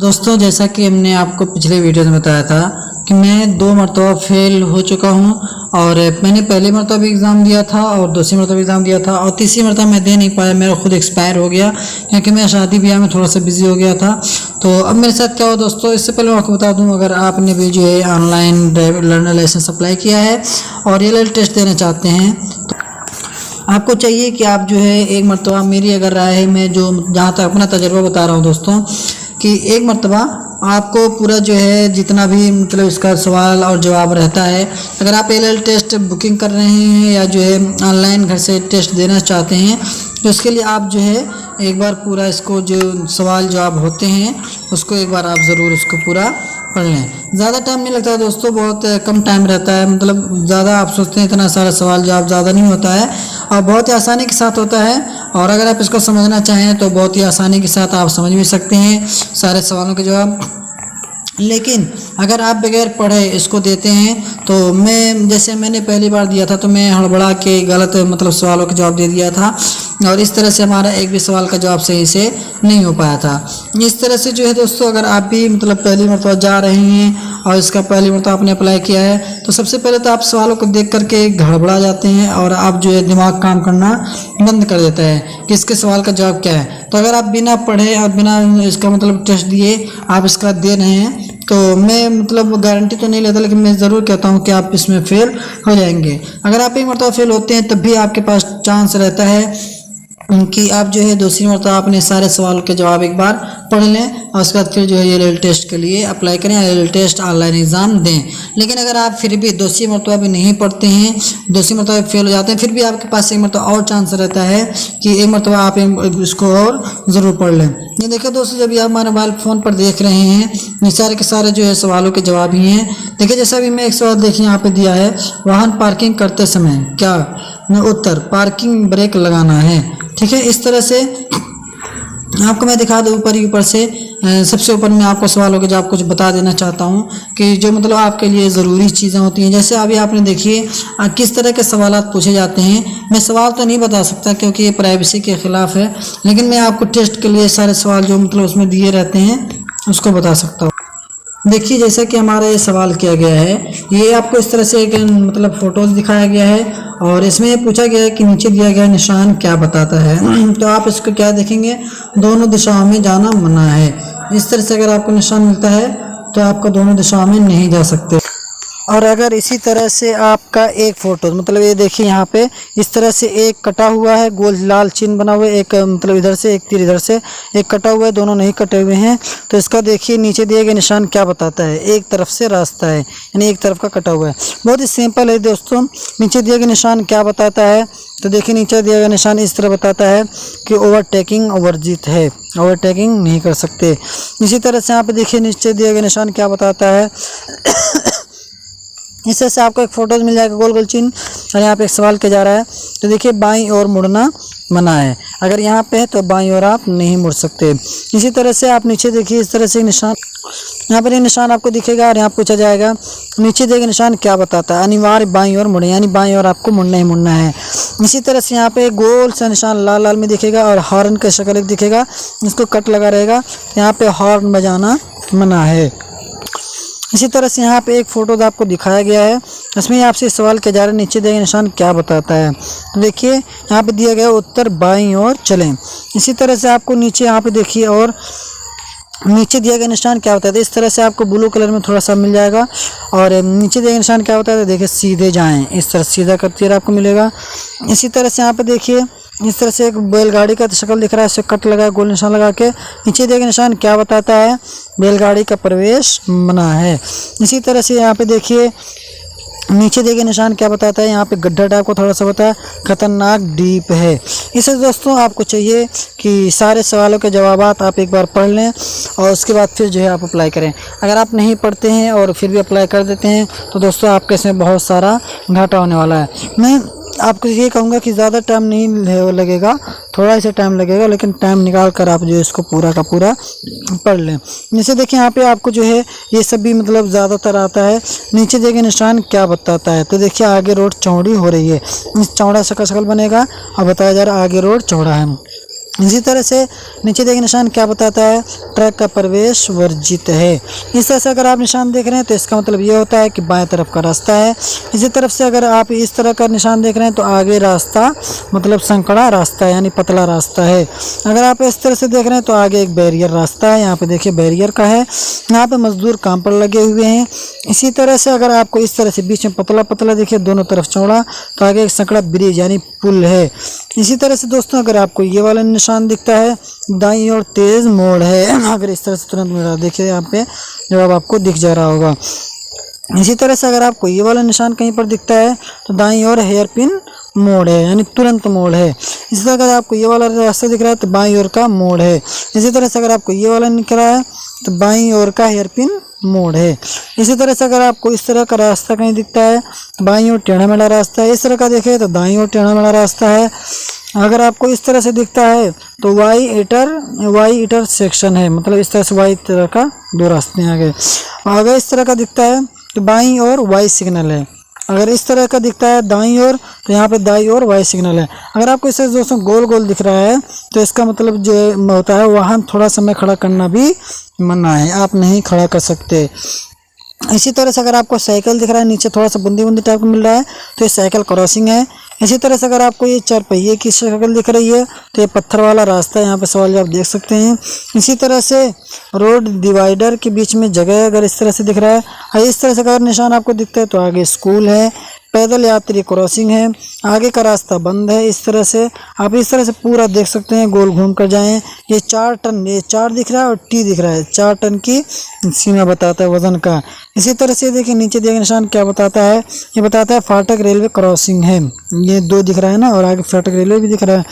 दोस्तों, जैसा कि हमने आपको पिछले वीडियो में बताया था कि मैं 2 मरतबा फेल हो चुका हूं। और मैंने पहली मरतबा भी एग्ज़ाम दिया था और दूसरी मरतबा भी एग्ज़ाम दिया था और तीसरी मरतबा मैं दे नहीं पाया, मेरा खुद एक्सपायर हो गया क्योंकि मैं शादी ब्याह में थोड़ा सा बिजी हो गया था। तो अब मेरे साथ क्या हुआ दोस्तों, इससे पहले मैं आपको बता दूं, अगर आपने भी जो है online driver learner licence apply किया है और एल टेस्ट देना चाहते हैं तो आपको चाहिए कि आप जो है एक मरतबा, मेरी अगर राय है, मैं जो जहाँ तक अपना तजुर्बा बता रहा हूँ दोस्तों, कि एक मरतबा आपको पूरा जो है जितना भी मतलब इसका सवाल और जवाब रहता है, अगर आप एल टेस्ट बुकिंग कर रहे हैं या जो है ऑनलाइन घर से टेस्ट देना चाहते हैं तो इसके लिए आप जो है एक बार पूरा इसको जो सवाल जवाब होते हैं उसको एक बार आप ज़रूर उसको पूरा पढ़ लें। ज़्यादा टाइम नहीं लगता है दोस्तों, बहुत कम टाइम रहता है। मतलब ज़्यादा आप सोचते हैं इतना सारा सवाल जवाब ज़्यादा नहीं होता है और बहुत ही आसानी के साथ होता है। और अगर आप इसको समझना चाहें तो बहुत ही आसानी के साथ आप समझ भी सकते हैं सारे सवालों के जवाब। लेकिन अगर आप बगैर पढ़े इसको देते हैं तो मैंने पहली बार दिया था तो मैं हड़बड़ा के गलत मतलब सवालों का जवाब दे दिया था और इस तरह से हमारा एक भी सवाल का जवाब सही से नहीं हो पाया था। इस तरह से जो है दोस्तों, अगर आप भी मतलब पहली मरतबा जा रहे हैं और इसका पहली मरतबा आपने अप्लाई किया है तो सबसे पहले तो आप सवालों को देख करके घबरा जाते हैं और आप जो है दिमाग काम करना बंद कर देता है कि इसके सवाल का जवाब क्या है। तो अगर आप बिना पढ़े और बिना इसका मतलब टेस्ट दिए आप इसका दे रहे हैं तो मैं मतलब गारंटी तो नहीं लेता, लेकिन मैं ज़रूर कहता हूँ कि आप इसमें फेल हो जाएंगे। अगर आप एक मरतबा फेल होते हैं तब भी आपके पास चांस रहता है कि आप जो है दूसरी मरतबा अपने सारे सवाल के जवाब एक बार पढ़ लें और उसके बाद फिर जो है एल टेस्ट के लिए अप्लाई करें, एल टेस्ट ऑनलाइन एग्ज़ाम दें। लेकिन अगर आप फिर भी दूसरी मरतबा भी नहीं पढ़ते हैं, दूसरी मरतबा फेल हो जाते हैं, फिर भी आपके पास एक मरतबा और चांस रहता है कि एक मरतबा आप इसको और ज़रूर पढ़ लें। ये देखिए दोस्तों, जब आप हमारे मोबाइल फ़ोन पर देख रहे हैं ये सारे के सारे जो है सवालों के जवाब ही हैं। देखिए जैसा भी मैं एक सवाल देखिए यहाँ पे दिया है, वाहन पार्किंग करते समय क्या, मैं उत्तर पार्किंग ब्रेक लगाना है। ठीक है, इस तरह से आपको मैं दिखा दूँ ऊपर से सबसे ऊपर मैं आपको सवालों के जवाब कुछ बता देना चाहता हूँ कि जो मतलब आपके लिए ज़रूरी चीज़ें होती हैं। जैसे अभी आपने देखिए किस तरह के सवालात पूछे जाते हैं। मैं सवाल तो नहीं बता सकता क्योंकि ये प्राइवेसी के ख़िलाफ़ है, लेकिन मैं आपको टेस्ट के लिए सारे सवाल जो मतलब उसमें दिए रहते हैं उसको बता सकता हूँ। देखिए जैसा कि हमारा ये सवाल किया गया है, ये आपको इस तरह से एक मतलब फ़ोटोज़ दिखाया गया है और इसमें ये पूछा गया है कि नीचे दिया गया निशान क्या बताता है। तो आप इसको क्या देखेंगे, दोनों दिशाओं में जाना मना है। इस तरह से अगर आपको निशान मिलता है तो आपको दोनों दिशाओं में नहीं जा सकते। और अगर इसी तरह से आपका एक फ़ोटो मतलब ये देखिए यहाँ पे इस तरह से एक कटा हुआ है, गोल लाल चिन्ह बना हुआ है, एक मतलब इधर से एक तीर इधर से, एक कटा हुआ है, दोनों नहीं कटे हुए हैं। तो इसका देखिए नीचे दिए गए निशान क्या बताता है, एक तरफ से रास्ता है यानी एक तरफ का कटा हुआ है। बहुत ही सिंपल है दोस्तों। नीचे दिए गए निशान क्या बताता है, तो देखिए नीचे दिया गया निशान इस तरह बताता है कि ओवरटेकिंग वर्जित है, ओवरटेकिंग नहीं कर सकते। इसी तरह से यहाँ पे देखिए नीचे दिया गया निशान क्या बताता है इस तरह से आपको एक फ़ोटोज़ मिल जाएगा गोल गोल चिन्ह और यहाँ पे एक सवाल किया जा रहा है। तो देखिए बाईं ओर मुड़ना मना है, अगर यहाँ पे है तो बाईं ओर आप नहीं मुड़ सकते। इसी तरह से आप नीचे देखिए इस तरह से निशान, यहाँ पर ये निशान आपको दिखेगा और यहाँ पूछा जाएगा नीचे देखिए निशान क्या बताता है, अनिवार्य बाईं ओर मुड़े यानी बाईं ओर आपको मुड़ना ही मुड़ना है। इसी तरह से यहाँ पे गोल सा निशान लाल लाल में दिखेगा और हॉर्न का शक्ल एक दिखेगा, इसको कट लगा रहेगा, यहाँ पे हॉर्न बजाना मना है। इसी तरह से यहाँ पे एक फ़ोटो आपको दिखाया गया है, इसमें आपसे सवाल किया जा रहा है नीचे दिए गए निशान क्या बताता है। तो देखिए यहाँ पे दिया गया उत्तर बाईं ओर चलें। इसी तरह से आपको नीचे यहाँ पे देखिए और नीचे दिया गया निशान क्या होता है, तो इस तरह से आपको ब्लू कलर में थोड़ा सा मिल जाएगा। और नीचे दिया गया निशान क्या होता है, तो देखिए सीधे जाएं, इस तरह सीधा करते आपको मिलेगा। इसी तरह से यहाँ पे देखिए इस तरह से एक बैलगाड़ी का शक्ल दिख रहा है, इसे कट लगा गोल निशान लगा के, नीचे दिया गया निशान क्या बताता है, बैलगाड़ी का प्रवेश मना है। इसी तरह से यहाँ पे देखिए नीचे दिए गए निशान क्या बताता है, यहाँ पे गड्ढा टाइप को थोड़ा सा बताया खतरनाक डीप है। इससे दोस्तों आपको चाहिए कि सारे सवालों के जवाबात आप एक बार पढ़ लें और उसके बाद फिर जो है आप अप्लाई करें। अगर आप नहीं पढ़ते हैं और फिर भी अप्लाई कर देते हैं तो दोस्तों आपके इसमें बहुत सारा घाटा होने वाला है। मैं आपको ये कहूँगा कि ज़्यादा टाइम नहीं लगेगा, थोड़ा सा टाइम लगेगा, लेकिन टाइम निकाल कर आप जो इसको पूरा का पूरा पढ़ लें। जैसे देखिए यहाँ पे आपको जो है ये सब भी मतलब ज़्यादातर आता है, नीचे देखिए निशान क्या बताता है। तो देखिए आगे रोड चौड़ी हो रही है, इस चौड़ा सा शक्ल बनेगा और बताया जा रहा है आगे रोड चौड़ा है। इसी तरह से नीचे देखिए निशान क्या बताता है, ट्रक का प्रवेश वर्जित है। इस तरह से अगर आप निशान देख रहे हैं तो इसका मतलब ये होता है कि बाएं तरफ का रास्ता है। इसी तरफ से अगर आप इस तरह का निशान देख रहे हैं तो आगे रास्ता मतलब संकड़ा रास्ता है, यानी पतला रास्ता है। अगर आप इस तरह से देख रहे हैं तो आगे एक बैरियर रास्ता है, यहाँ पे देखिए बैरियर का है, यहाँ पे मजदूर काम पर लगे हुए हैं। इसी तरह से अगर आपको इस तरह से बीच में पतला पतला देखिए, दोनों तरफ चौड़ा, तो आगे एक संकड़ा ब्रिज यानी पुल है। इसी तरह से दोस्तों अगर आपको ये वाला निशान दिखता है, दाईं ओर तेज मोड़ है। अगर इस तरह से तुरंत मेरा देखिए यहाँ पे जवाब आपको दिख जा रहा होगा। इसी तरह से अगर आपको ये वाला निशान कहीं पर दिखता है तो दाईं ओर हेयर पिन मोड़ है, यानी तुरंत मोड़ है। इसी तरह अगर आपको ये वाला रास्ता दिख रहा है तो बाईं ओर का मोड़ है। इसी तरह से अगर आपको ये वाला दिख रहा है तो बाईं ओर का हेयर पिन मोड़ है। इसी तरह से अगर आपको इस तरह का रास्ता कहीं दिखता है तो बाईं ओर टेढ़ा मेढ़ा रास्ता है। इस तरह का देखें तो दाईं ओर टेढ़ा मेढ़ा रास्ता है। अगर आपको इस तरह से दिखता है तो वाई ईटर सेक्शन है, मतलब इस तरह से वाई तरह का दो रास्ते हैं आगे। अगर इस तरह का दिखता है तो बाईं ओर वाई सिग्नल है। अगर इस तरह का दिखता है दाईं ओर तो यहाँ पे दाईं ओर वाई सिग्नल है। अगर आपको इस तरह से दोस्तों गोल गोल दिख रहा है तो इसका मतलब जो होता है वाहन थोड़ा समय खड़ा करना भी मना है, आप नहीं खड़ा कर सकते। इसी तरह से अगर आपको साइकिल दिख रहा है, नीचे थोड़ा सा बुंदी बुंदी टाइप का मिल रहा है तो ये साइकिल क्रॉसिंग है। इसी तरह से अगर आपको ये चार पहिए की शक्ल दिख रही है तो ये पत्थर वाला रास्ता है, यहाँ पे सवाल आप देख सकते हैं। इसी तरह से रोड डिवाइडर के बीच में जगह है, अगर इस तरह से दिख रहा है। और इस तरह से अगर निशान आपको दिखता है तो आगे स्कूल है, पैदल यात्री क्रॉसिंग है, आगे का रास्ता बंद है। इस तरह से आप इस तरह से पूरा देख सकते हैं, गोल घूम कर जाएं। ये 4 टन, ये 4 दिख रहा है और टी दिख रहा है, 4 टन की सीमा बताता है वजन का। इसी तरह से देखिए नीचे दिए निशान क्या बताता है, ये बताता है फाटक रेलवे क्रॉसिंग है। ये 2 दिख रहा है ना, और आगे फाटक रेलवे भी दिख रहा है।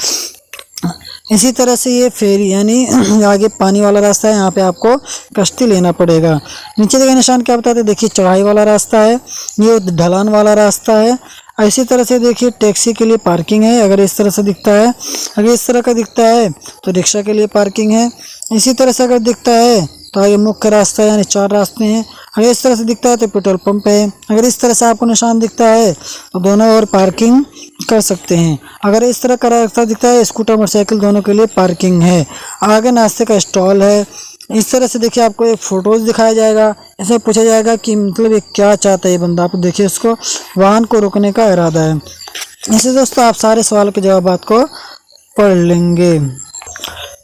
इसी तरह से ये फेरी यानी आगे पानी वाला रास्ता है, यहाँ पे आपको कश्ती लेना पड़ेगा। नीचे देखिए निशान क्या बताते हैं, देखिए चढ़ाई वाला रास्ता है, ये ढलान वाला रास्ता है। इसी तरह से देखिए टैक्सी के लिए पार्किंग है, अगर इस तरह से दिखता है। अगर इस तरह का दिखता है तो रिक्शा के लिए पार्किंग है। इसी तरह से अगर दिखता है तो आगे मुख्य रास्ता है, यानी 4 रास्ते हैं। अगर इस तरह से दिखता है तो पेट्रोल पंप है। अगर इस तरह से आपको निशान दिखता है तो दोनों ओर पार्किंग कर सकते हैं। अगर इस तरह का रास्ता दिखता है, स्कूटर मोटरसाइकिल दोनों के लिए पार्किंग है। आगे नाश्ते का स्टॉल है। इस तरह से देखिए आपको एक फोटोज दिखाया जाएगा, इसमें पूछा जाएगा कि मतलब ये क्या चाहता है ये बंदा। आप देखिए इसको वाहन को रोकने का इरादा है। इससे दोस्तों आप सारे सवालों के जवाब को पढ़ लेंगे।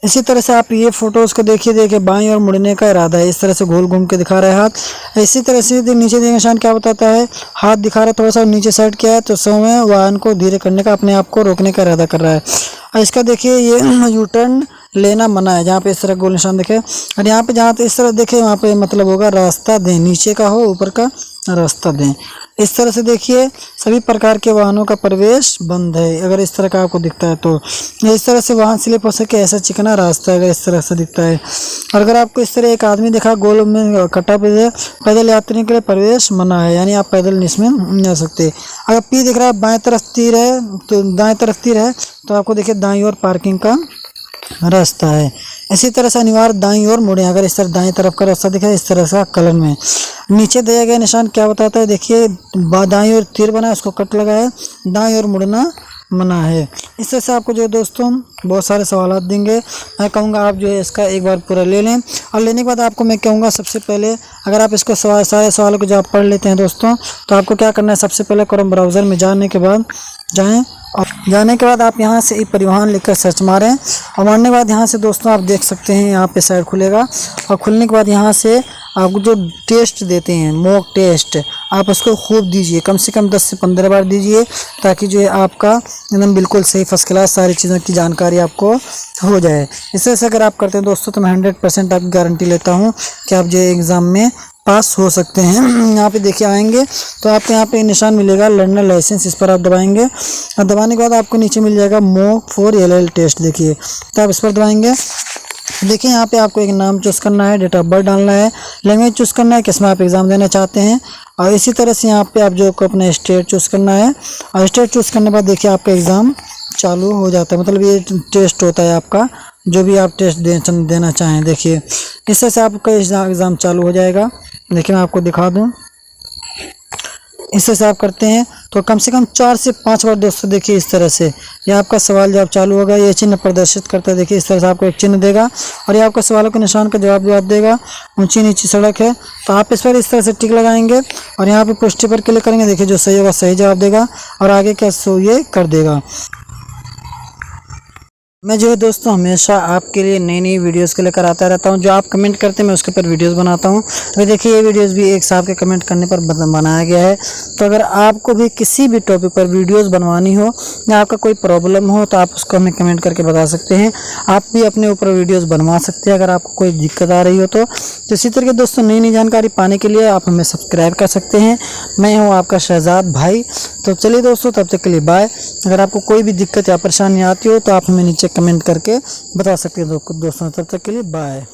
इसी तरह से आप ये फोटोज को देखिए बाईं ओर मुड़ने का इरादा है, इस तरह से गोल घूम के दिखा रहा है हाथ। इसी तरह से नीचे देखिए निशान क्या बताता है, हाथ दिखा रहा है थोड़ा सा नीचे साइड किया है तो समय वाहन को धीरे करने का, अपने आप को रोकने का इरादा कर रहा है। और इसका देखिए ये यू टर्न लेना मना है, जहाँ पे इस तरह गोल निशान दिखे। और यहाँ पे जहाँ पे इस तरह देखे वहाँ पे मतलब होगा रास्ता दें, नीचे का हो ऊपर का रास्ता दें। इस तरह से देखिए सभी प्रकार के वाहनों का प्रवेश बंद है, अगर इस तरह का आपको दिखता है तो। इस तरह से वाहन स्लिप हो सके ऐसा चिकना रास्ता है, अगर इस तरह से दिखता है। और अगर आपको इस तरह एक आदमी दिखा गोल में कटा पे, पैदल यात्री के लिए प्रवेश मना है, यानी आप पैदल इसमें नहीं जा सकते। अगर पी दिख रहा है बाएं तरफ तीर है तो दाएं तरफ तीर है तो आपको देखिए दाईं ओर पार्किंग का रास्ता है। इसी तरह से अनिवार्य दाईं ओर मुड़े, अगर इस तरह दाईं तरफ का रास्ता दिखा इस तरह से कलर में। नीचे दिया गया निशान क्या बताता है, देखिए दाईं ओर तीर बना है, उसको कट लगा है, दाईं ओर मुड़ना मना है। इस तरह से आपको जो है दोस्तों बहुत सारे सवाल देंगे। मैं कहूँगा आप जो है इसका एक बार पूरा ले लें, और लेने के बाद आपको मैं कहूँगा सबसे पहले अगर आप इसको सारे सवालों को जब पढ़ लेते हैं दोस्तों तो आपको क्या करना है, सबसे पहले क्रोम ब्राउज़र में जाने के बाद और जाने के बाद आप यहाँ से ई परिवहन लिखकर सर्च मारें, और मारने के बाद यहाँ से दोस्तों आप देख सकते हैं यहाँ पे साइड खुलेगा। और खुलने के बाद यहाँ से आपको जो टेस्ट देते हैं मॉक टेस्ट, आप उसको खूब दीजिए, कम से कम 10 से 15 बार दीजिए, ताकि जो है आपका एकदम बिल्कुल सही फर्स्ट क्लास सारी चीज़ों की जानकारी आपको हो जाए। इस तरह से अगर आप करते हैं दोस्तों तो मैं 100% आपकी गारंटी लेता हूँ कि आप जो एग्ज़ाम में पास हो सकते हैं। यहाँ पे देखिए आएंगे तो आपको यहाँ पे निशान मिलेगा लर्नर लाइसेंस, इस पर आप दबाएंगे, और दबाने के बाद आपको नीचे मिल जाएगा मॉक फॉर LL टेस्ट। देखिए तो आप इस पर दबाएंगे, देखिए यहाँ पे आपको एक नाम चूज़ करना है, डेट ऑफ बर्थ डालना है, लैंग्वेज चूज़ करना है किस में आप एग्ज़ाम देना चाहते हैं, और इसी तरह से यहाँ पे आप जो को अपना स्टेट चूज़ करना है। और स्टेट चूज़ करने के बाद देखिए आपका एग्ज़ाम चालू हो जाता है, मतलब ये टेस्ट होता है आपका, जो भी आप टेस्ट देना चाहें। देखिए इस तरह से आपका एग्ज़ाम चालू हो जाएगा। देखिए मैं आपको दिखा दूँ, इस तरह से आप करते हैं तो कम से कम 4 से 5 बार दोस्तों देखिए इस तरह से ये आपका सवाल जवाब चालू होगा। ये चिन्ह प्रदर्शित करता है, देखिए इस तरह से आपको एक चिन्ह देगा और ये आपका सवालों के निशान का जवाब देगा। ऊंची नीची सड़क है तो आप इस पर इस तरह से टिक लगाएंगे और यहाँ पे पुष्टि पर क्लिक करेंगे। देखिए जो सही होगा सही जवाब देगा और आगे क्या सो ये कर देगा। मैं जो है दोस्तों हमेशा आपके लिए नई नई वीडियोस के लेकर आता रहता हूं। जो आप कमेंट करते हैं मैं उसके ऊपर वीडियोस बनाता हूं। तो देखिए ये वीडियोस भी एक साहब के कमेंट करने पर बनाया गया है। तो अगर आपको भी किसी भी टॉपिक पर वीडियोस बनवानी हो या आपका कोई प्रॉब्लम हो तो आप उसको हमें कमेंट करके बता सकते हैं। आप भी अपने ऊपर वीडियोज़ बनवा सकते हैं अगर आपको कोई दिक्कत आ रही हो तो इसी तरह दोस्तों नई नई जानकारी पाने के लिए आप हमें सब्सक्राइब कर सकते हैं। मैं हूँ आपका शहजाद भाई। तो चलिए दोस्तों तब तक के लिए बाय। अगर आपको कोई भी दिक्कत या परेशानी आती हो तो आप हमें नीचे कमेंट करके बता सकते हैं दोस्तों। तब तक के लिए बाय।